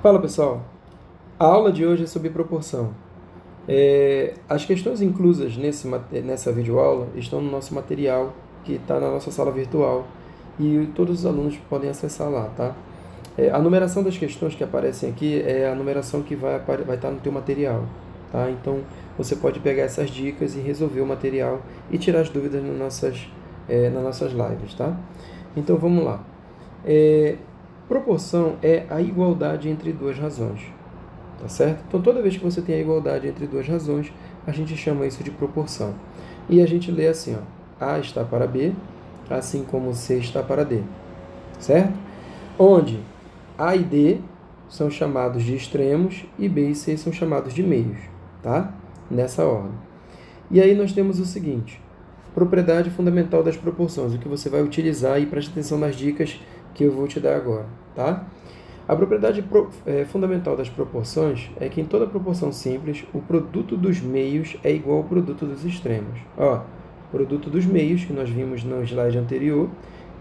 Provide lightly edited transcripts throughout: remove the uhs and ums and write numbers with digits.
Fala pessoal, a aula de hoje é sobre proporção. As questões inclusas nessa videoaula estão no nosso material que está na nossa sala virtual e todos os alunos podem acessar lá, tá? A numeração das questões que aparecem aqui é a numeração que vai estar no teu material, tá? Então você pode pegar essas dicas e resolver o material e tirar as dúvidas nas nossas lives, tá? Então vamos lá. Proporção é a igualdade entre duas razões, tá certo? Então toda vez que você tem a igualdade entre duas razões, a gente chama isso de proporção. E a gente lê assim, ó, A está para B, assim como C está para D, certo? Onde A e D são chamados de extremos e B e C são chamados de meios, tá? Nessa ordem. E aí nós temos o seguinte, propriedade fundamental das proporções, o que você vai utilizar e preste atenção nas dicas que eu vou te dar agora, tá? A propriedade fundamental das proporções é que em toda proporção simples, o produto dos meios é igual ao produto dos extremos. Ó, o produto dos meios, que nós vimos no slide anterior,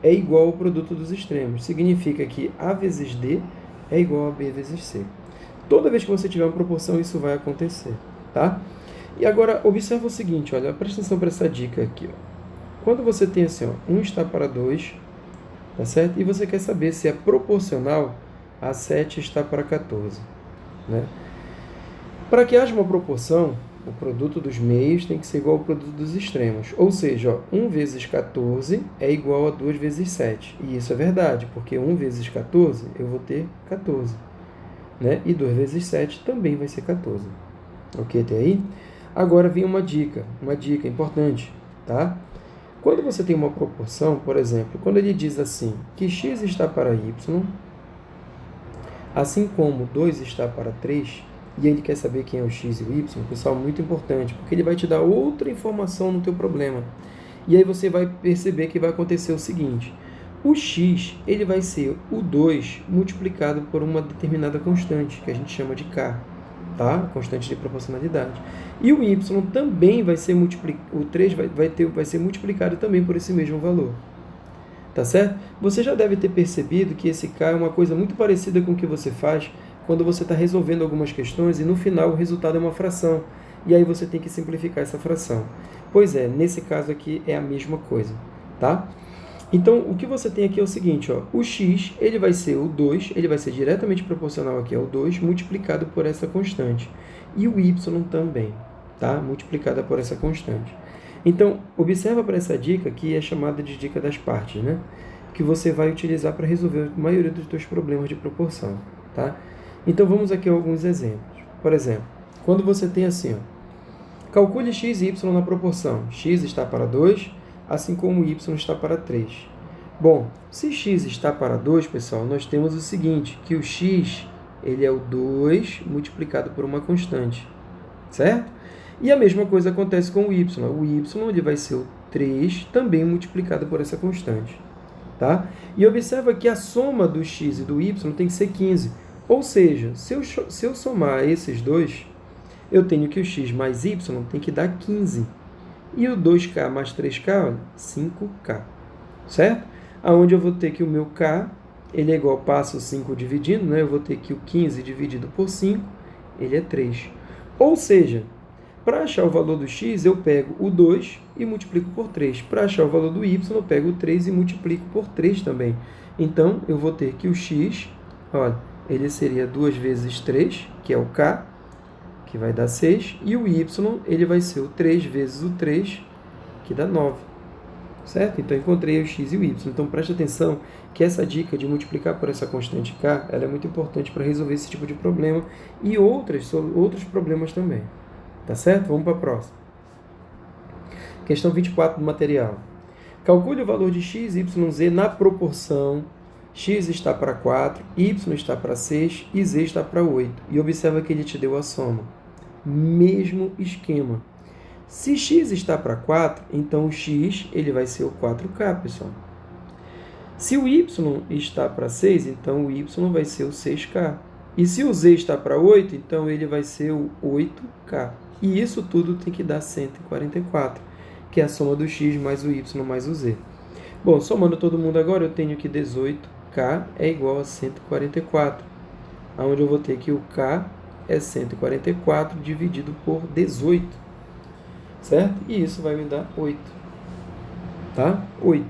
é igual ao produto dos extremos. Significa que A vezes D é igual a B vezes C. Toda vez que você tiver uma proporção, isso vai acontecer, tá? E agora, observa o seguinte, olha, presta atenção para essa dica aqui, ó. Quando você tem assim, ó, 1 está para 2, tá certo? E você quer saber se é proporcional a 7 está para 14, né? Para que haja uma proporção, o produto dos meios tem que ser igual ao produto dos extremos. Ou seja, ó, 1 vezes 14 é igual a 2 vezes 7. E isso é verdade, porque 1 vezes 14 eu vou ter 14, né? E 2 vezes 7 também vai ser 14. Ok até aí? Agora vem uma dica importante, tá? Quando você tem uma proporção, por exemplo, quando ele diz assim, que x está para y, assim como 2 está para 3, e ele quer saber quem é o x e o y, pessoal, muito importante, porque ele vai te dar outra informação no teu problema. E aí você vai perceber que vai acontecer o seguinte, o x ele vai ser o 2 multiplicado por uma determinada constante, que a gente chama de k, tá? Constante de proporcionalidade. E o y também vai ser multiplicado, o 3 vai ser multiplicado também por esse mesmo valor. Tá certo? Você já deve ter percebido que esse K é uma coisa muito parecida com o que você faz quando você está resolvendo algumas questões e no final o resultado é uma fração. E aí você tem que simplificar essa fração. Pois é, nesse caso aqui é a mesma coisa, tá? Então, o que você tem aqui é o seguinte, ó, o x ele vai ser o 2, ele vai ser diretamente proporcional aqui ao 2, multiplicado por essa constante. E o y também, tá? Multiplicada por essa constante. Então, observa para essa dica, que é chamada de dica das partes, né? Que você vai utilizar para resolver a maioria dos seus problemas de proporção, tá? Então, vamos aqui a alguns exemplos. Por exemplo, quando você tem assim, ó, calcule x e y na proporção. X está para 2, assim como y está para 3. Bom, se x está para 2, pessoal, nós temos o seguinte, que o x ele é o 2 multiplicado por uma constante, certo? E a mesma coisa acontece com o y. O y ele vai ser o 3 também multiplicado por essa constante, tá? E observa que a soma do x e do y tem que ser 15. Ou seja, se eu somar esses dois, eu tenho que o x mais y tem que dar 15. E o 2k mais 3k, olha, 5k, certo? Aonde eu vou ter que o meu k, ele é igual, passo 5 dividindo, né? Eu vou ter que o 15 dividido por 5, ele é 3. Ou seja, para achar o valor do x, eu pego o 2 e multiplico por 3. Para achar o valor do y, eu pego o 3 e multiplico por 3 também. Então, eu vou ter que o x, olha, ele seria 2 vezes 3, que é o k, que vai dar 6, e o y, ele vai ser o 3 vezes o 3, que dá 9. Certo? Então, encontrei o x e o y. Então, preste atenção que essa dica de multiplicar por essa constante k, ela é muito importante para resolver esse tipo de problema e outros problemas também. Tá certo? Vamos para a próxima. Questão 24 do material. Calcule o valor de x, y, z na proporção x está para 4, y está para 6 e z está para 8. E observa que ele te deu a soma. Mesmo esquema. Se x está para 4, então o x ele vai ser o 4k, pessoal. Se o y está para 6, então o y vai ser o 6k. E se o z está para 8, então ele vai ser o 8k. E isso tudo tem que dar 144, que é a soma do x mais o y mais o z. Bom, somando todo mundo agora, eu tenho que 18k é igual a 144. onde eu vou ter que o K é 144 dividido por 18, certo? E isso vai me dar 8, tá? 8.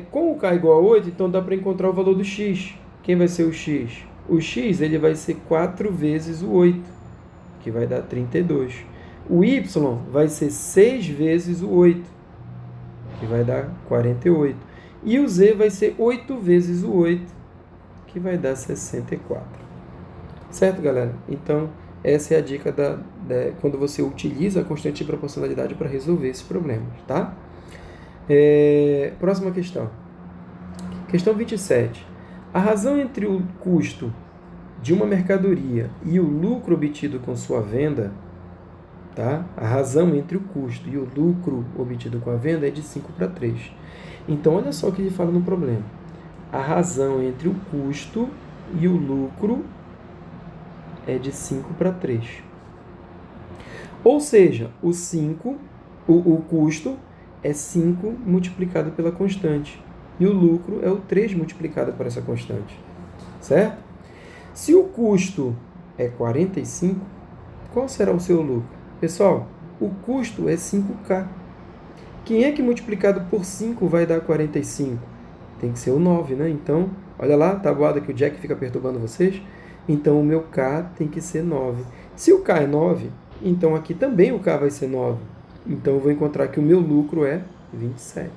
Com o K igual a 8, então dá para encontrar o valor do X. Quem vai ser o X? O X ele vai ser 4 vezes o 8, que vai dar 32. O Y vai ser 6 vezes o 8, que vai dar 48. E o Z vai ser 8 vezes o 8, que vai dar 64. Certo, galera? Então, essa é a dica quando você utiliza a constante de proporcionalidade para resolver esses problemas, tá? Próxima questão. Questão 27. A razão entre o custo de uma mercadoria e o lucro obtido com sua venda, tá? A razão entre o custo e o lucro obtido com a venda é de 5:3. Então, olha só o que ele fala no problema. A razão entre o custo e o lucro é de 5:3. Ou seja, o custo é 5 multiplicado pela constante. E o lucro é o 3 multiplicado por essa constante. Certo? Se o custo é 45, qual será o seu lucro? Pessoal, o custo é 5K. Quem é que multiplicado por 5 vai dar 45? Tem que ser o 9, né? Então, olha lá a tabuada que o Jack fica perturbando vocês. Então, o meu K tem que ser 9. Se o K é 9, então aqui também o K vai ser 9. Então, eu vou encontrar que o meu lucro é 27.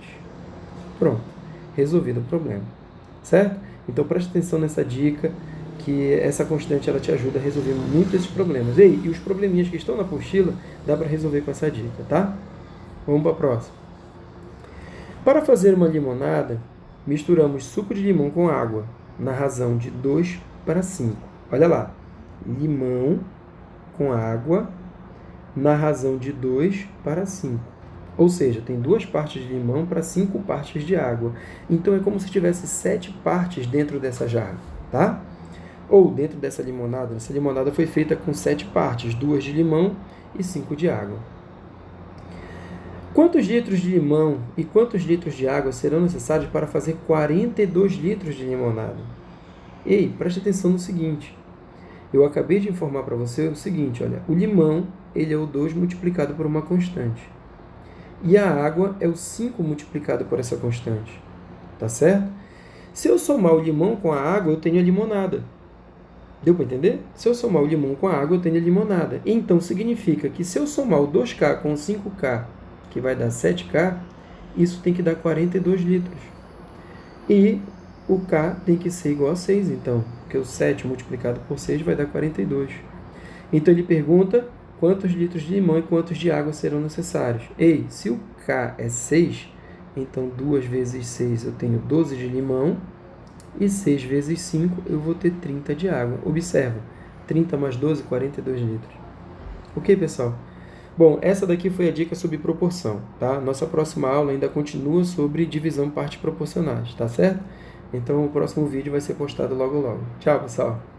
Pronto. Resolvido o problema. Certo? Então, preste atenção nessa dica, que essa constante ela te ajuda a resolver muitos desses problemas. E os probleminhas que estão na apostila, dá para resolver com essa dica, tá? Vamos para a próxima. Para fazer uma limonada, misturamos suco de limão com água, na razão de 2:5. Olha lá. Limão com água, na razão de 2:5. Ou seja, tem 2 partes de limão para 5 partes de água. Então, é como se tivesse 7 partes dentro dessa jarra, tá? Ou dentro dessa limonada. Essa limonada foi feita com 7 partes, 2 de limão e 5 de água. Quantos litros de limão e quantos litros de água serão necessários para fazer 42 litros de limonada? Ei, preste atenção no seguinte. Eu acabei de informar para você o seguinte, olha. O limão, ele é o 2 multiplicado por uma constante. E a água é o 5 multiplicado por essa constante. Tá certo? Se eu somar o limão com a água, eu tenho a limonada. Deu para entender? Se eu somar o limão com a água, eu tenho a limonada. Então, significa que se eu somar o 2K com o 5K, que vai dar 7K, isso tem que dar 42 litros. E o K tem que ser igual a 6, então. Porque o 7 multiplicado por 6 vai dar 42. Então, ele pergunta quantos litros de limão e quantos de água serão necessários. Ei, se o K é 6, então 2 vezes 6 eu tenho 12 de limão, e 6 vezes 5 eu vou ter 30 de água. Observa, 30 mais 12, 42 litros. Ok, pessoal? Bom, essa daqui foi a dica sobre proporção, tá? Nossa próxima aula ainda continua sobre divisão por partes proporcionais, tá certo? Então o próximo vídeo vai ser postado logo logo. Tchau, pessoal!